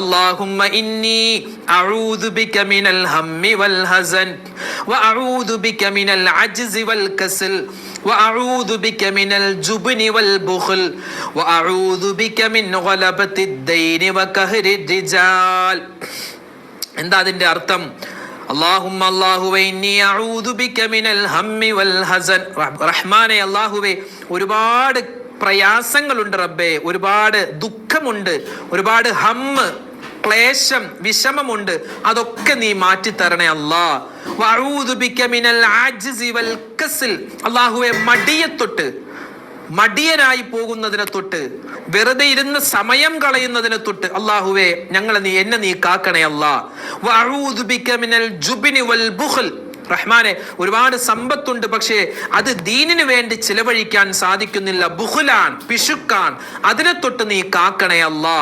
اللهم إني أعوذ بك من الهم والحزن وأعوذ بك من العجز والكسل وأعوذ بك من الجبن والبخل وأعوذ بك من غلبة الدين وقهر الرجال. എന്താ അതിന്റെ അർത്ഥം? അല്ലാഹുമ്മ അല്ലാഹുവേ ഇന്നി അഊദു ബിക മിനൽ ഹമ്മി വൽ ഹസൻ. റഹ്മാനെ അല്ലാഹുവേ, ഒരുപാട് പ്രയാസങ്ങളുണ്ട് റബ്ബേ, ഒരുപാട് ദുഃഖമുണ്ട്, ഒരുപാട് ഹമ്മ്, ക്ലേശം, വിഷമമുണ്ട്, അതൊക്കെ നീ മാറ്റിത്തരണേ അല്ലാ. വഅഊദു ബിക മിനൽ അജ്സി വൽ കസ്ൽ. അല്ലാഹുവേ, മടിയെ തൊട്ട്, മടിയനായി പോകുന്നതിനെ തൊട്ട്, വെറുതെ ഇരുന്ന് സമയം കളയുന്നതിനെ തൊട്ട് അല്ലാഹുവേ എന്നെ നീ കാക്കണേ അല്ലാ. വഅഊദു ബിക മിനൽ ജുബ്നി വൽ ബുഖൽ. റഹ്മാനെ, ഒരുപാട് സമ്പത്തുണ്ട്, പക്ഷേ അത് ദീനിന് വേണ്ടി ചിലവഴിക്കാൻ സാധിക്കുന്നില്ല, ബുഖുലാൻ, പിശുക്കാൻ, അതിനെ തൊട്ട് നീ കാക്കണേ അല്ലാ.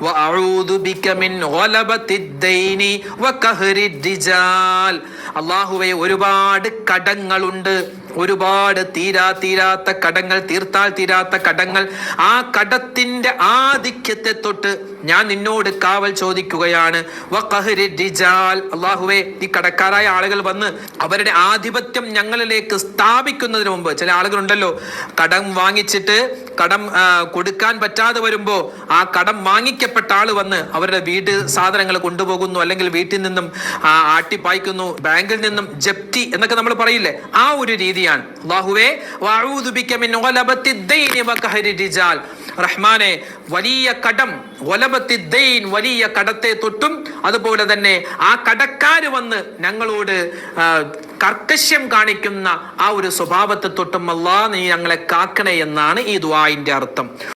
വഅഊദു ബിക മിൻ ഗലബത്തിദ്ദൈനി വഖഹരി റിജാൽ. അല്ലാഹുവേ, ഒരുപാട് കടങ്ങളുണ്ട്, ഒരുപാട് തീരാത്ത കടങ്ങൾ, തീർത്താൽ തീരാത്ത കടങ്ങൾ. ആ കടത്തിന്റെ ആധിക്യത്തെ തൊട്ട് ഞാൻ നിന്നോട് കാവൽ ചോദിക്കുകയാണ്. വഖഹരി റിജാൽ. അല്ലാഹുവേ, ഈ കടക്കാരായ ആളുകൾ വന്ന് അവരുടെ ആധിപത്യം ഞങ്ങളിലേക്ക് സ്ഥാപിക്കുന്നതിന് മുമ്പ്, ചില ആളുകളുണ്ടല്ലോ, കടം വാങ്ങിച്ചിട്ട് കടം കൊടുക്കാൻ പറ്റാതെ വരുമ്പോ ആ കടം വാങ്ങിക്കപ്പെട്ട ആള് വന്ന് അവരുടെ വീട് സാധനങ്ങൾ കൊണ്ടുപോകുന്നു, അല്ലെങ്കിൽ വീട്ടിൽ നിന്നും ആട്ടിപ്പായിക്കുന്നു, ബാങ്കിൽ നിന്നും ജപ്തി എന്നൊക്കെ നമ്മൾ പറയില്ലേ, ആ ഒരു രീതിയാണ്. അല്ലാഹുവേ, വഅഊദു ബിക മിൻ ഗലബത്തിദ്ദൈനി വഖഹരി റിജാൽ. റഹ്മാനെ, വലിയ കടം, ഗലബത്തിദ്ദൈൻ, വലിയ കടത്തെ തൊട്ടും, അതുപോലെ തന്നെ ആ കടക്കാര് വന്ന് ഞങ്ങളോട് കർക്കശ്യം കാണിക്കുന്ന ആ ഒരു സ്വഭാവത്തെ തൊട്ടും അല്ലാ നീ ഞങ്ങളെ കാക്കണേ എന്നാണ് ഈ ദുആഇന്റെ അർത്ഥം.